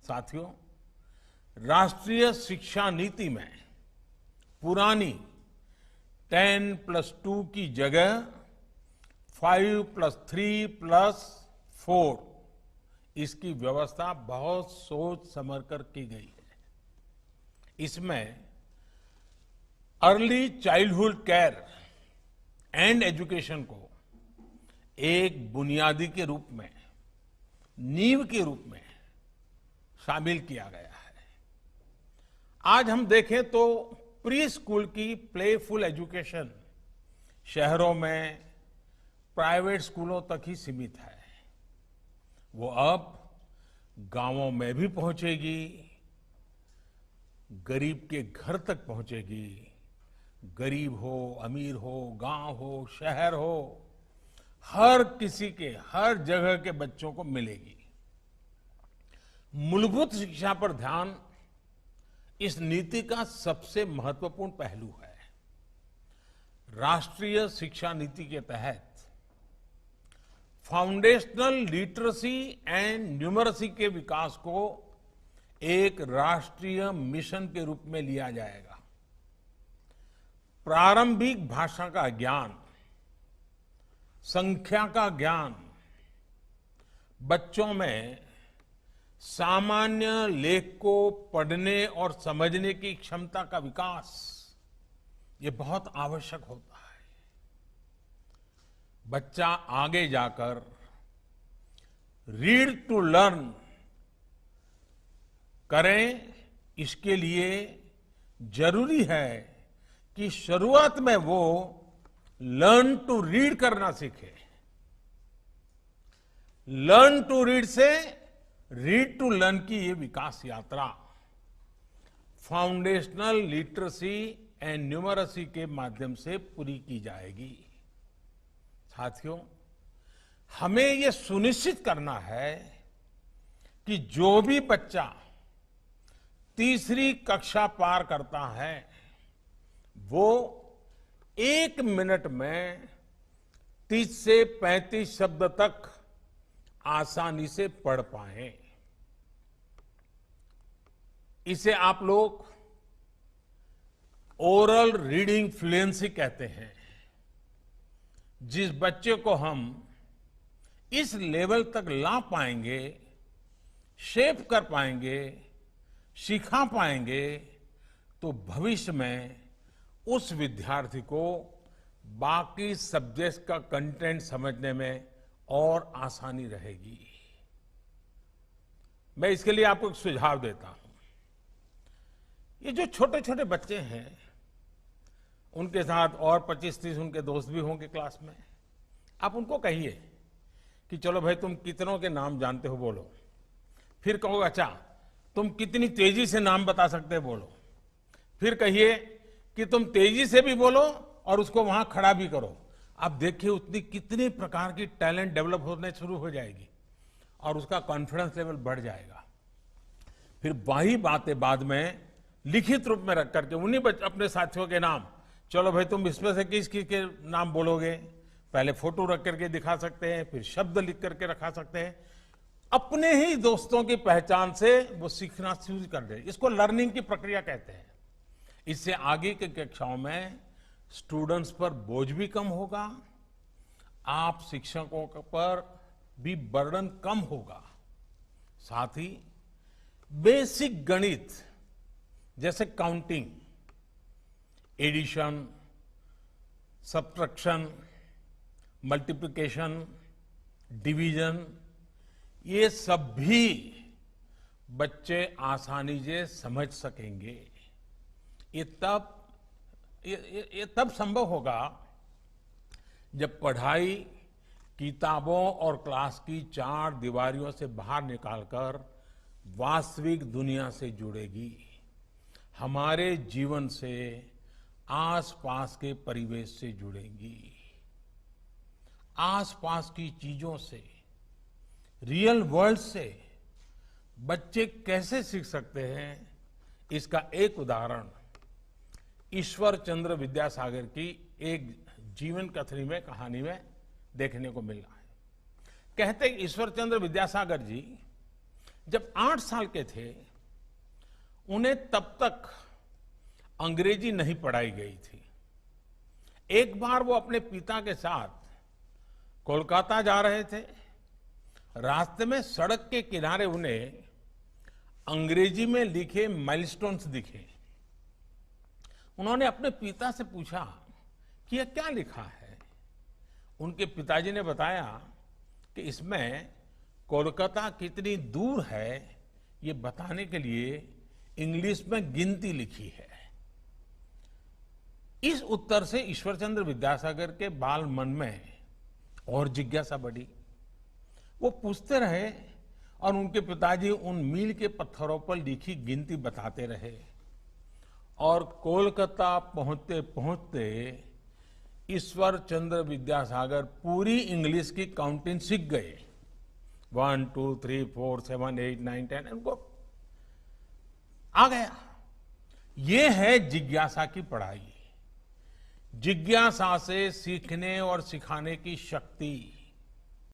साथियों, राष्ट्रीय शिक्षा नीति में पुरानी 10+2 की जगह 5+3+4 इसकी व्यवस्था बहुत सोच समझ कर की गई है। इसमें early childhood care and education को एक बुनियादी के रूप में, नींव के रूप में शामिल किया गया है। आज हम देखें तो प्री स्कूल की प्लेफुल एजुकेशन शहरों में प्राइवेट स्कूलों तक ही सीमित है। वो अब गांवों में भी पहुंचेगी, गरीब के घर तक पहुंचेगी। गरीब हो, अमीर हो, गांव हो, शहर हो, हर किसी के, हर जगह के बच्चों को मिलेगी। मूलभूत शिक्षा पर ध्यान इस नीति का सबसे महत्वपूर्ण पहलू है। राष्ट्रीय शिक्षा नीति के तहत फाउंडेशनल लिटरेसी एंड न्यूमरेसी के विकास को एक राष्ट्रीय मिशन के रूप में लिया जाएगा। प्रारंभिक भाषा का ज्ञान, संख्या का ज्ञान, बच्चों में सामान्य लेख को पढ़ने और समझने की क्षमता का विकास, ये बहुत आवश्यक होता है। बच्चा आगे जाकर रीड टू लर्न करें, इसके लिए जरूरी है कि शुरुआत में वो लर्न टू रीड करना सीखे। लर्न टू रीड से रीड टू लर्न की ये विकास यात्रा फाउंडेशनल लिटरेसी एंड न्यूमरेसी के माध्यम से पूरी की जाएगी। साथियों, हमें ये सुनिश्चित करना है कि जो भी बच्चा तीसरी कक्षा पार करता है वो 1 मिनट में 30 से 35 शब्द तक आसानी से पढ़ पाए। इसे आप लोग ओरल रीडिंग फ्लुएंसी कहते हैं। जिस बच्चे को हम इस लेवल तक ला पाएंगे, शेप कर पाएंगे, सिखा पाएंगे, तो भविष्य में उस विद्यार्थी को बाकी सब्जेक्ट्स का कंटेंट समझने में और आसानी रहेगी। मैं इसके लिए आपको एक सुझाव देता हूं। ये जो छोटे छोटे बच्चे हैं, उनके साथ और 25-30 उनके दोस्त भी होंगे क्लास में। आप उनको कहिए कि चलो भाई, तुम कितनों के नाम जानते हो बोलो। फिर कहो अच्छा तुम कितनी तेजी से नाम बता सकते हो बोलो। फिर कहिए कि तुम तेजी से भी बोलो और उसको वहां खड़ा भी करो। आप देखिए उतनी कितने प्रकार की टैलेंट डेवलप होने शुरू हो जाएगी और उसका कॉन्फिडेंस लेवल बढ़ जाएगा। फिर वही बातें बाद में लिखित रूप में रख करके उन्हीं अपने साथियों के नाम, चलो भाई तुम इसमें से किस किस के नाम बोलोगे, पहले फोटो रख करके दिखा सकते हैं, फिर शब्द लिख करके रखा सकते हैं। अपने ही दोस्तों की पहचान से वो सीखना शुरू कर दे। इसको लर्निंग की प्रक्रिया कहते हैं। इससे आगे की कक्षाओं में स्टूडेंट्स पर बोझ भी कम होगा, आप शिक्षकों पर भी बर्डन कम होगा। साथ ही बेसिक गणित जैसे counting, addition, subtraction, multiplication, division, ये सब भी बच्चे आसानी से समझ सकेंगे। ये तब संभव होगा जब पढ़ाई किताबों और क्लास की 4 दीवारियों से बाहर निकालकर वास्तविक दुनिया से जुड़ेगी, हमारे जीवन से, आसपास के परिवेश से जुड़ेंगी, आसपास की चीजों से, रियल वर्ल्ड से बच्चे कैसे सीख सकते हैं। इसका एक उदाहरण ईश्वर चंद्र विद्यासागर की एक जीवन कथनी में, कहानी में देखने को मिल रहा है। कहते ईश्वर चंद्र विद्यासागर जी जब 8 साल के थे, उन्हें तब तक अंग्रेजी नहीं पढ़ाई गई थी। एक बार वो अपने पिता के साथ कोलकाता जा रहे थे। रास्ते में सड़क के किनारे उन्हें अंग्रेजी में लिखे माइलस्टोन्स दिखे। उन्होंने अपने पिता से पूछा कि यह क्या लिखा है। उनके पिताजी ने बताया कि इसमें कोलकाता कितनी दूर है ये बताने के लिए इंग्लिश में गिनती लिखी है। इस उत्तर से ईश्वरचंद्र विद्यासागर के बाल मन में और जिज्ञासा बढ़ी। वो पूछते रहे और उनके पिताजी उन मील के पत्थरों पर लिखी गिनती बताते रहे। और कोलकाता पहुंचते पहुंचते ईश्वर चंद्र विद्यासागर पूरी इंग्लिश की काउंटिंग सीख गए। 1 2 3 4 7 8 9 10 उनको आ गया। ये है जिज्ञासा की पढ़ाई। जिज्ञासा से सीखने और सिखाने की शक्ति।